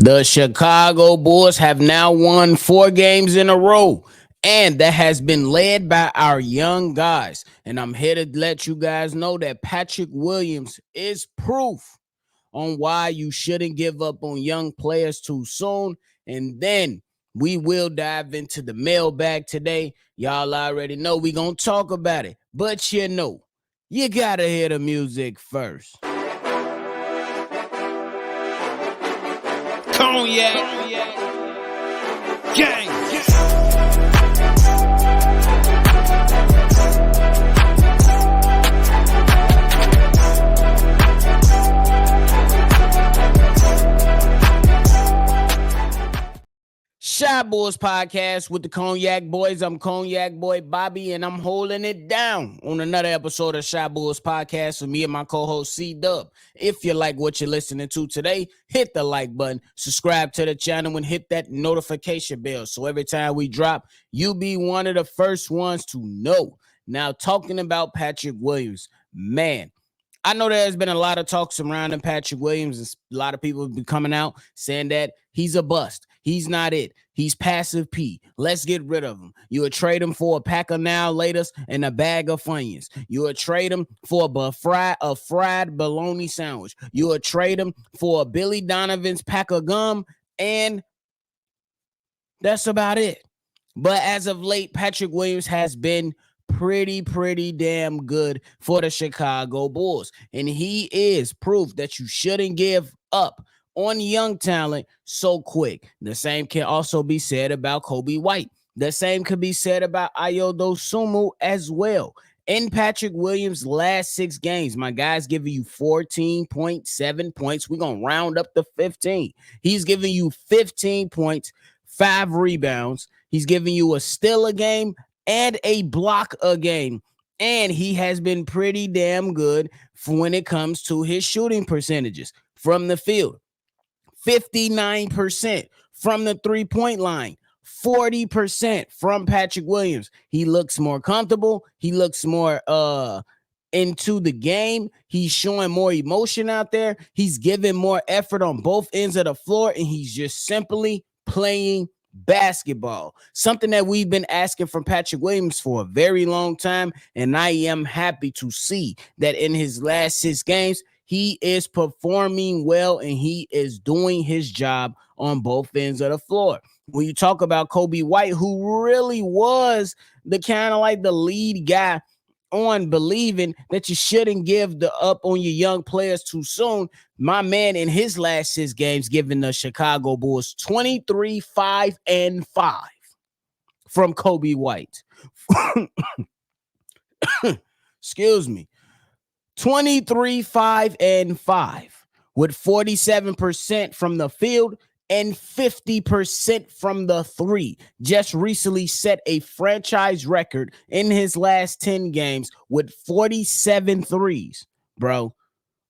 The Chicago Bulls have now won 4 games in a row, and that has been led by our young guys. And I'm here to let you guys know that Patrick Williams is proof on why you shouldn't give up on young players too soon. And then we will dive into the mailbag today. Y'all already know we gonna talk about it, but you gotta hear the music first. Cognac, gang. Shy Bulls podcast with the Cognac Boys. I'm Cognac Boy Bobby, and I'm holding it down on another episode of Shy Bulls podcast with me and my co-host C-Dub. If you like what you're listening to today, hit the like button, subscribe to the channel, and hit that notification bell so every time we drop, you'll be one of the first ones to know. Now, talking about Patrick Williams, man, I know there's been a lot of talk surrounding Patrick Williams, and a lot of people have been coming out saying that he's a bust. He's not it. He's passive P. Let's get rid of him. You would trade him for a pack of now laters and a bag of Funyuns. You would trade him for a fried bologna sandwich. You would trade him for a Billy Donovan's pack of gum, and that's about it. But as of late, Patrick Williams has been pretty damn good for the Chicago Bulls. And he is proof that you shouldn't give up on young talent so quick. The same can also be said about Kobe White. The same could be said about Ayo Dosunmu as well. In Patrick Williams' last 6 games, my guy's giving you 14.7 points. We're going to round up to 15. He's giving you 15 points, 5 rebounds. He's giving you a steal a game and a block a game. And he has been pretty damn good for when it comes to his shooting percentages from the field. 59% from the three-point line, 40% from Patrick Williams. He looks more comfortable. He looks more into the game. He's showing more emotion out there. He's giving more effort on both ends of the floor, and he's just simply playing basketball, something that we've been asking from Patrick Williams for a very long time. And I am happy to see that in his last 6 games, he is performing well and he is doing his job on both ends of the floor. When you talk about Kobe White, who really was the kind of like the lead guy on believing that you shouldn't give up on your young players too soon, my man in his last 6 games giving the Chicago Bulls 23, 5, and 5 from Kobe White. Excuse me. 23, 5, and 5 with 47% from the field and 50% from the three. Just recently set a franchise record in his last 10 games with 47 threes, bro.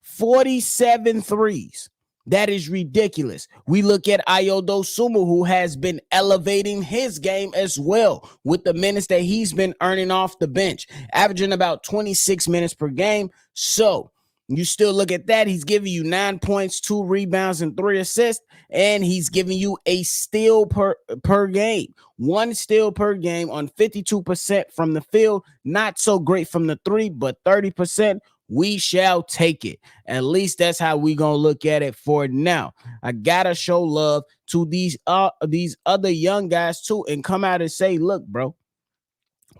47 threes. That is ridiculous. We look at Ayo Dosunmu, who has been elevating his game as well with the minutes that he's been earning off the bench, averaging about 26 minutes per game. So you still look at that. He's giving you 9 points, 2 rebounds, and 3 assists, and he's giving you a steal per game. 1 steal per game on 52% from the field. Not so great from the three, but 30%. We shall take it. At least that's how we gonna look at it for now. I gotta show love to these other young guys too, and come out and say, look, bro,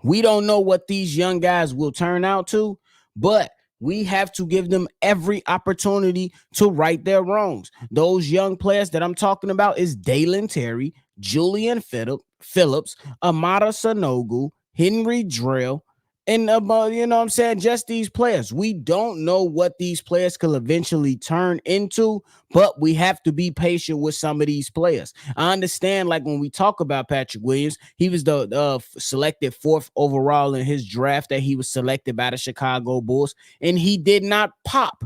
we don't know what these young guys will turn out to, but we have to give them every opportunity to right their wrongs. Those young players that I'm talking about is Dalen Terry, Julian Phillips, Amada Sanogo, Henry Drell, and just these players. We don't know what these players could eventually turn into, but we have to be patient with some of these players. I understand, like when we talk about Patrick Williams, he was the selected 4th overall in his draft that he was selected by the Chicago Bulls, and he did not pop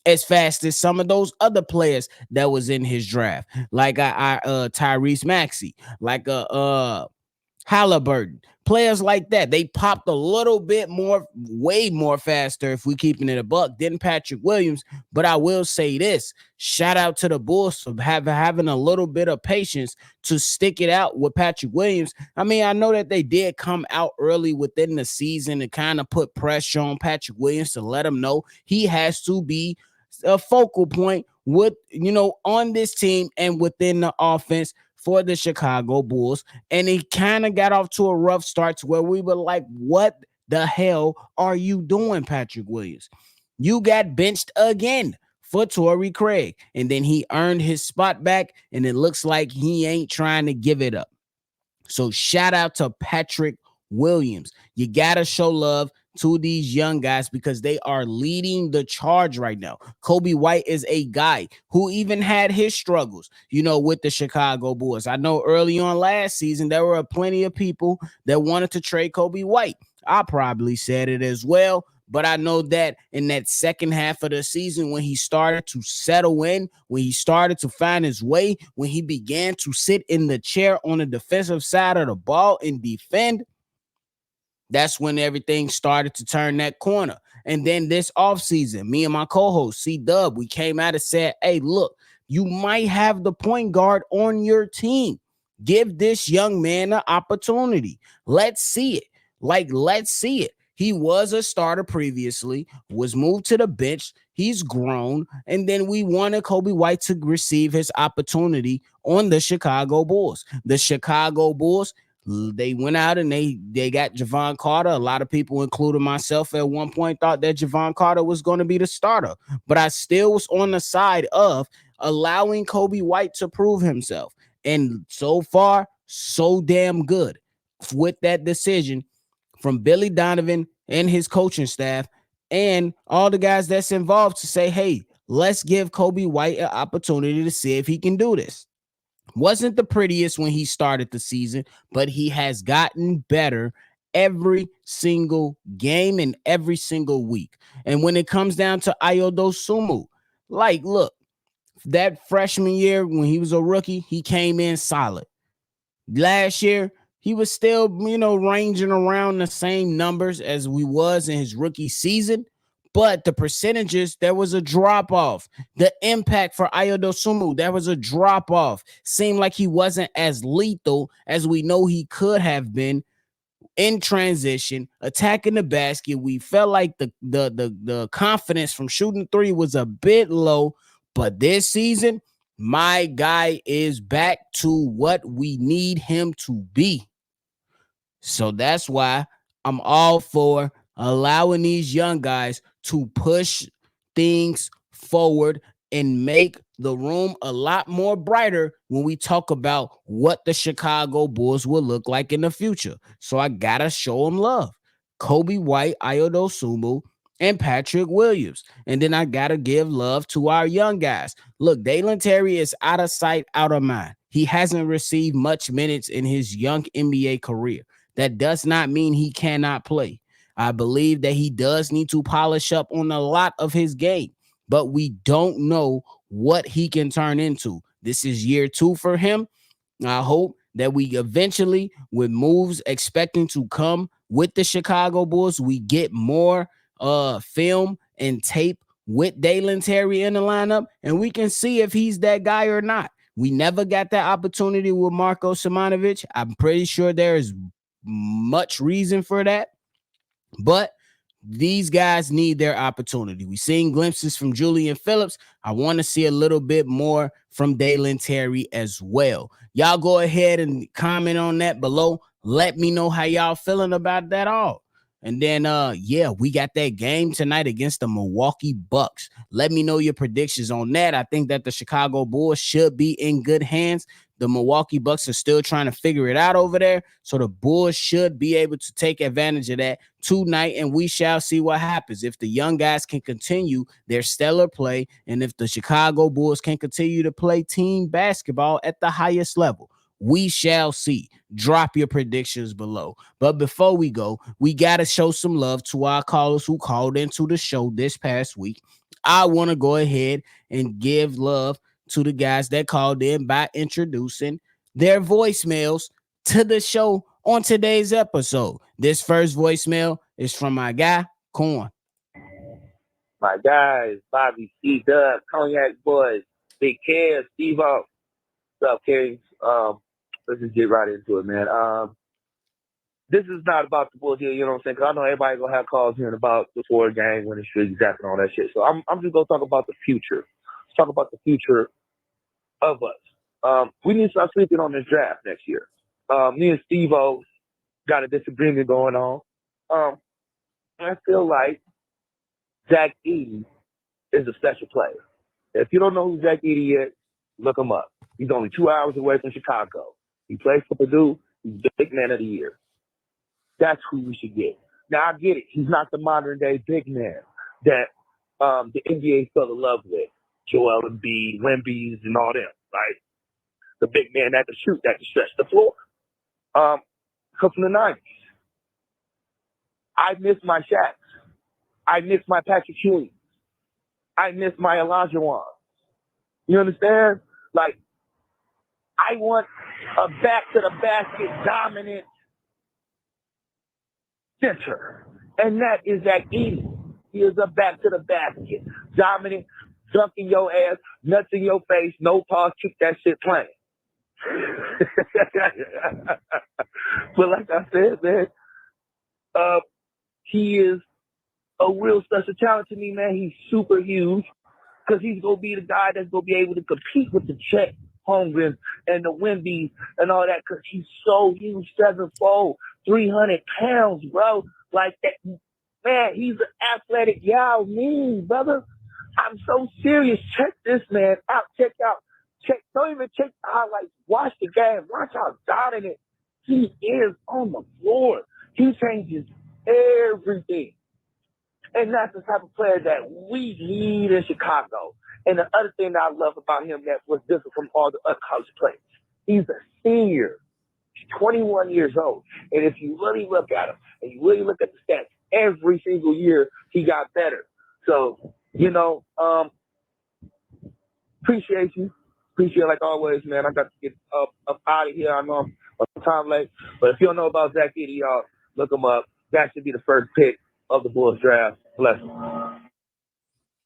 as fast as some of those other players that was in his draft, like Tyrese Maxey, like Halliburton, players like that. They popped a little bit more, way more faster if we keeping it a buck than Patrick Williams. But I will say this: shout out to the Bulls for having a little bit of patience to stick it out with Patrick Williams. I mean, I know that they did come out early within the season and kind of put pressure on Patrick Williams to let him know he has to be a focal point with, on this team and within the offense for the Chicago Bulls. And he kind of got off to a rough start to where we were like, what the hell are you doing, Patrick Williams? You got benched again for Torrey Craig. And then he earned his spot back, and it looks like he ain't trying to give it up. So shout out to Patrick Williams. You got to show love to these young guys because they are leading the charge right now. Kobe White is a guy who even had his struggles, with the Chicago Bulls. I know early on last season, there were plenty of people that wanted to trade Kobe White. I probably said it as well. But I know that in that second half of the season, when he started to settle in, when he started to find his way, when he began to sit in the chair on the defensive side of the ball and defend, that's when everything started to turn that corner. And then this offseason, me and my co-host, C-Dub, we came out and said, hey, look, you might have the point guard on your team. Give this young man an opportunity. Let's see it. Let's see it. He was a starter previously, was moved to the bench. He's grown. And then we wanted Kobe White to receive his opportunity on the Chicago Bulls. The Chicago Bulls, they went out and they got Javon Carter. A lot of people, including myself, at one point thought that Javon Carter was going to be the starter. But I still was on the side of allowing Kobe White to prove himself. And so far, so damn good with that decision from Billy Donovan and his coaching staff and all the guys that's involved to say, hey, let's give Kobe White an opportunity to see if he can do this. Wasn't the prettiest when he started the season, but he has gotten better every single game and every single week. And when it comes down to Ayo Dosunmu, look, that freshman year when he was a rookie, he came in solid. Last year, he was still, ranging around the same numbers as we was in his rookie season. But the percentages, there was a drop-off. The impact for Ayo Dosunmu, there was a drop-off. Seemed like he wasn't as lethal as we know he could have been in transition, attacking the basket. We felt like the confidence from shooting three was a bit low. But this season, my guy is back to what we need him to be. So that's why I'm all for allowing these young guys to push things forward and make the room a lot more brighter when we talk about what the Chicago Bulls will look like in the future. So I got to show them love. Kobe White, Ayo Dosunmu, and Patrick Williams. And then I got to give love to our young guys. Look, Dalen Terry is out of sight, out of mind. He hasn't received much minutes in his young NBA career. That does not mean he cannot play. I believe that he does need to polish up on a lot of his game, but we don't know what he can turn into. This is year 2 for him. I hope that we eventually, with moves expecting to come with the Chicago Bulls, we get more film and tape with Dalen Terry in the lineup, and we can see if he's that guy or not. We never got that opportunity with Marko Simonovic. I'm pretty sure there is much reason for that, but these guys need their opportunity. We've seen glimpses from Julian Phillips. I want to see a little bit more from Dalen Terry as well. Y'all go ahead and comment on that below. Let me know how y'all feeling about that all. And then, we got that game tonight against the Milwaukee Bucks. Let me know your predictions on that. I think that the Chicago Bulls should be in good hands. The Milwaukee Bucks are still trying to figure it out over there. So the Bulls should be able to take advantage of that tonight, and we shall see what happens. If the young guys can continue their stellar play, and if the Chicago Bulls can continue to play team basketball at the highest level, we shall see. Drop your predictions below. But before we go, we got to show some love to our callers who called into the show this past week. I want to go ahead and give love to the guys that called in by introducing their voicemails to the show on today's episode. This first voicemail is from my guy, Corn. My guys, Bobby, C-Dub, Cognac Boys, Big Kev, Steve-O. What's up, Kings? Let's just get right into it, man. This is not about the Bulls here, you know what I'm saying? Because I know everybody going to have calls hearing about the four game, winning streak, exact, and all that shit. So I'm just going to talk about the future. Let's talk about the future of us. We need to start sleeping on this draft next year. Me and Steve-O got a disagreement going on. I feel like Zach Edey is a special player. If you don't know who Zach Edey is, look him up. He's only 2 hours away from Chicago. He plays for Purdue. He's the big man of the year. That's who we should get. Now, I get it. He's not the modern-day big man that the NBA fell in love with. Joel Embiid, Wemby's, and all them, right? The big man that can shoot, that can stretch the floor. Come from the 90s. I miss my Shaqs. I miss my Patrick Ewing. I miss my Elijah Wan. You understand? Like, I want a back-to-the-basket dominant center. And that is Zach Edey. He is a back-to-the-basket dominant, dunking your ass, nuts in your face, no pause, keep that shit playing. But like I said, man, he is a real special talent to me, man. He's super huge because he's going to be the guy that's going to be able to compete with the Chet Holmgren and the Wemby and all that because he's so huge, 7'4", 300 pounds, bro. Like that, man, he's an athletic Yao Ming, brother. I'm so serious. Check this man out. Check out. Don't even check the highlights. Watch the game. Watch how dominant he is on the floor. He changes everything. And that's the type of player that we need in Chicago. And the other thing that I love about him that was different from all the other college players, he's a senior. He's 21 years old. And if you really look at him and you really look at the stats, every single year he got better. So, appreciate you. Appreciate like always, man. I got to get up out of here. I know I'm a time late. But if you don't know about Zach Edey, y'all, look him up. That should be the first pick of the Bulls draft. Bless him. All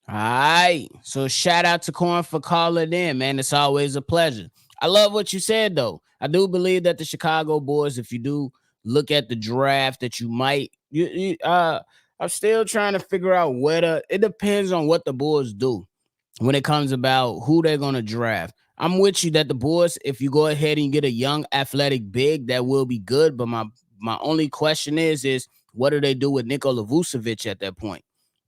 right. So shout out to Corn for calling in, man. It's always a pleasure. I love what you said, though. I do believe that the Chicago Bulls, if you do look at the draft, that you might, I'm still trying to figure out it depends on what the Bulls do when it comes about who they're going to draft. I'm with you that the Bulls, if you go ahead and get a young athletic big, that will be good. But my only question is what do they do with Nikola Vucevic at that point?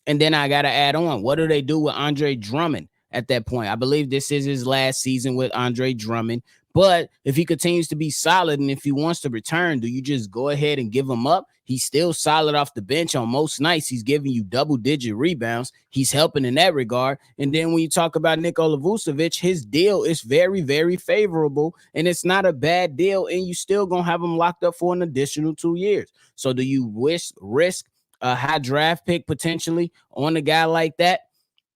And then I got to add on, what do they do with Andre Drummond at that point? I believe this is his last season with Andre Drummond. But if he continues to be solid and if he wants to return, do you just go ahead and give him up? He's still solid off the bench on most nights. He's giving you double-digit rebounds. He's helping in that regard. And then when you talk about Nikola Vucevic, his deal is very, very favorable, and it's not a bad deal, and you still going to have him locked up for an additional 2 years. So do you risk a high draft pick potentially on a guy like that?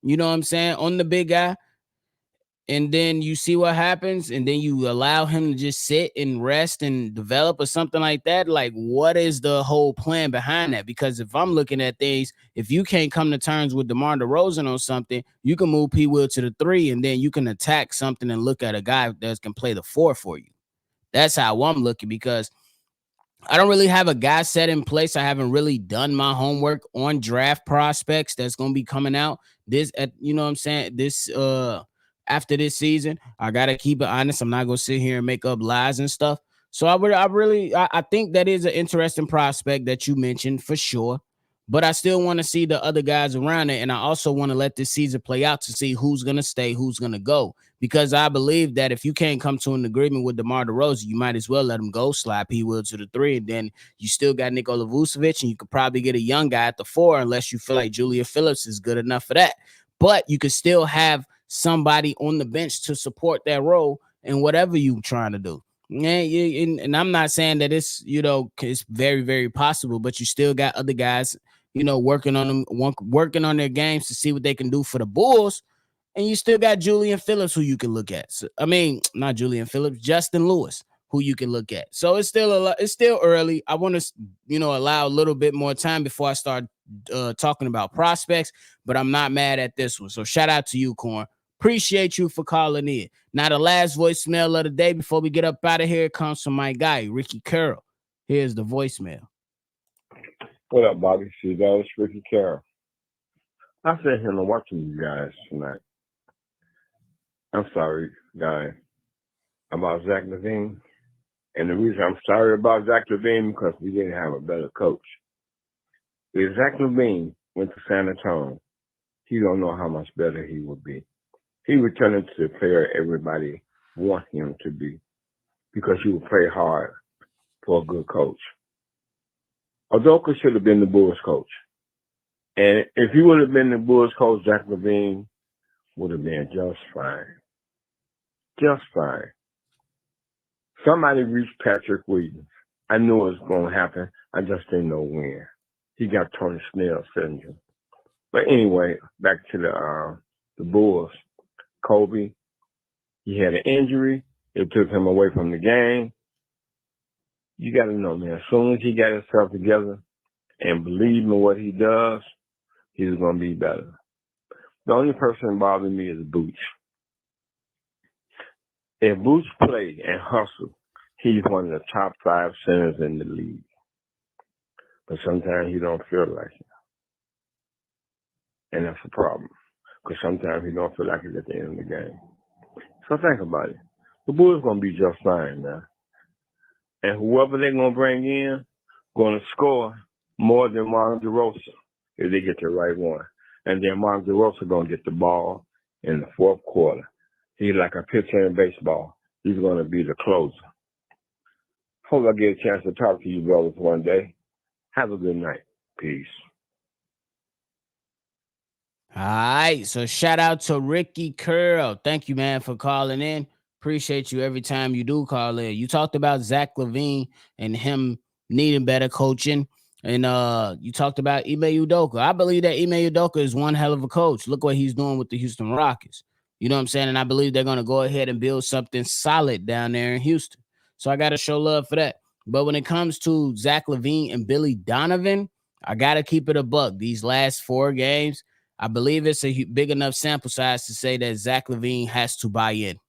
You know what I'm saying? On the big guy. And then you see what happens, and then you allow him to just sit and rest and develop or something like that. Like, what is the whole plan behind that? Because if I'm looking at things, if you can't come to terms with DeMar DeRozan on something, you can move P. Will to the 3, and then you can attack something and look at a guy that can play the 4 for you. That's how I'm looking, because I don't really have a guy set in place. I haven't really done my homework on draft prospects that's going to be coming out you know what I'm saying? After this season. I got to keep it honest. I'm not going to sit here and make up lies and stuff. So I think that is an interesting prospect that you mentioned for sure. But I still want to see the other guys around it. And I also want to let this season play out to see who's going to stay, who's going to go. Because I believe that if you can't come to an agreement with DeMar DeRozan, you might as well let him go, slide P. Will to the 3, and then you still got Nikola Vucevic, and you could probably get a young guy at the 4 unless you feel like Julius Phillips is good enough for that. But you could still have somebody on the bench to support that role in whatever you're trying to do. And I'm not saying that it's, it's very, very possible, but you still got other guys, working on their games to see what they can do for the Bulls. And you still got Julian Phillips who you can look at. So, not Julian Phillips, Justin Lewis, who you can look at. So it's still early. I want to allow a little bit more time before I start talking about prospects, but I'm not mad at this one. So shout out to you, Corn. Appreciate you for calling in. Now the last voicemail of the day before we get up out of here comes from my guy Ricky Curl. Here's the voicemail. What up, Bobby? See, that was Ricky Carroll. I sat here and watching you guys tonight. I'm sorry, guys, about Zach Levine. And the reason I'm sorry about Zach Levine because we didn't have a better coach. If Zach Levine went to San Antonio, he don't know how much better he would be. He would turn into the player everybody wants him to be because he would play hard for a good coach. Udoka should have been the Bulls coach. And if he would have been the Bulls coach, Zach Levine would have been just fine. Just fine. Somebody reached Patrick Williams. I knew it was going to happen. I just didn't know when. He got Tony Snell syndrome. But anyway, back to the Bulls. Kobe, he had an injury. It took him away from the game. You got to know, man, as soon as he got himself together and believe in what he does, he's going to be better. The only person bothering me is Booch. If Booch play and hustle, he's one of the top 5 centers in the league. But sometimes he don't feel like it. And that's a problem. Because sometimes he don't feel like it at the end of the game. So think about it. The Bulls going to be just fine now. And whoever they're going to bring in going to score more than Mark DeRosa if they get the right one. And then Mark DeRosa going to get the ball in the fourth quarter. He's like a pitcher in baseball. He's going to be the closer. Hope I get a chance to talk to you brothers one day. Have a good night. Peace. All right. So shout out to Ricky Curl. Thank you, man, for calling in. Appreciate you every time you do call in. You talked about Zach Levine and him needing better coaching. And you talked about Ime Udoka. I believe that Ime Udoka is one hell of a coach. Look what he's doing with the Houston Rockets. You know what I'm saying? And I believe they're going to go ahead and build something solid down there in Houston. So I got to show love for that. But when it comes to Zach Levine and Billy Donovan, I got to keep it a buck. These last 4 games, I believe it's a big enough sample size to say that Zach Levine has to buy in.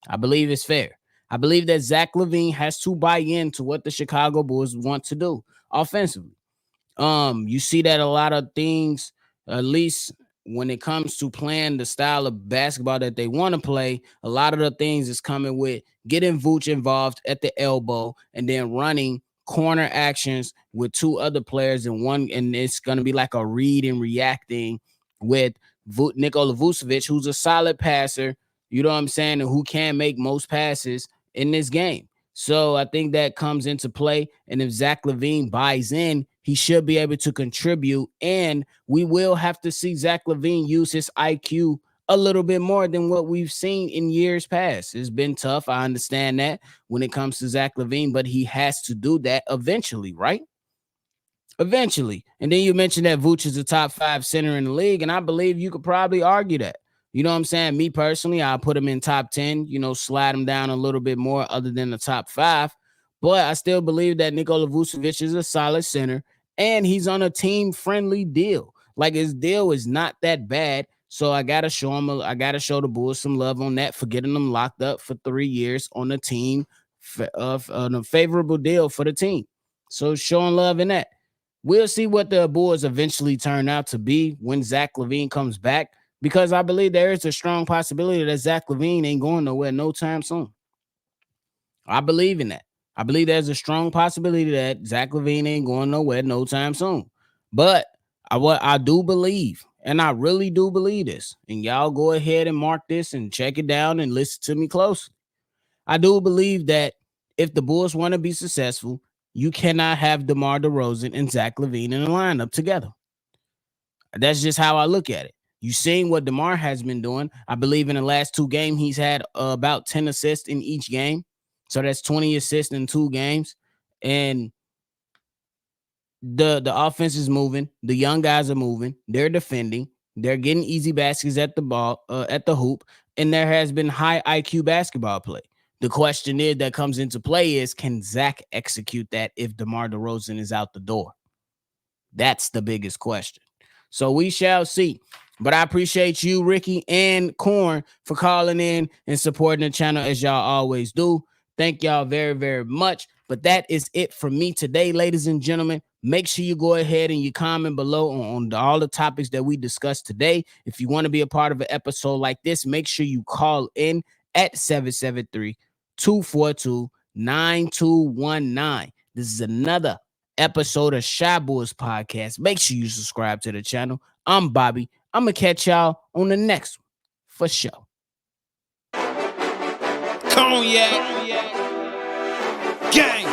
I believe it's fair. I believe that Zach Levine has to buy into what the Chicago Bulls want to do offensively. You see that a lot of things, at least when it comes to playing the style of basketball that they want to play, a lot of the things is coming with getting Vooch involved at the elbow and then running corner actions with 2 other players and one, and it's going to be like a read and reacting with Nikola Vucevic, who's a solid passer, you know what I'm saying, and who can make most passes in this game. So I think that comes into play. And if Zach Levine buys in, he should be able to contribute. And we will have to see Zach Levine use his IQ a little bit more than what we've seen in years past. It's been tough. I understand that when it comes to Zach Levine, but he has to do that eventually, right? Eventually. And then you mentioned that Vooch is the top 5 center in the league. And I believe you could probably argue that. You know what I'm saying? Me personally, I'll put him in top 10, slide him down a little bit more other than the top 5. But I still believe that Nikola Vucevic is a solid center and he's on a team-friendly deal. Like his deal is not that bad. So I got to show the Bulls some love on that for getting them locked up for 3 years on a team on a favorable deal for the team. So showing love in that. We'll see what the Bulls eventually turn out to be when Zach Levine comes back, because I believe there is a strong possibility that Zach Levine ain't going nowhere no time soon. I believe in that. I believe there's a strong possibility that Zach Levine ain't going nowhere no time soon. But what I do believe, and I really do believe this, and y'all go ahead and mark this and check it down and listen to me closely. I do believe that if the Bulls want to be successful, you cannot have DeMar DeRozan and Zach Levine in the lineup together. That's just how I look at it. You've seen what DeMar has been doing. I believe in the last 2 games, he's had about 10 assists in each game. So that's 20 assists in 2 games. And the offense is moving. The young guys are moving. They're defending. They're getting easy baskets at the hoop. And there has been high IQ basketball play. The question is that comes into play is, can Zach execute that if DeMar DeRozan is out the door? That's the biggest question. So we shall see. But I appreciate you, Ricky and Corn, for calling in and supporting the channel as y'all always do. Thank y'all very, very much. But that is it for me today, ladies and gentlemen. Make sure you go ahead and you comment below on all the topics that we discussed today. If you want to be a part of an episode like this, make sure you call in at 773-242-9219. This is another episode of Shy Boys Podcast. Make sure you subscribe to the channel. I'm Bobby. I'm going to catch y'all on the next one for sure. Cognac. Gang.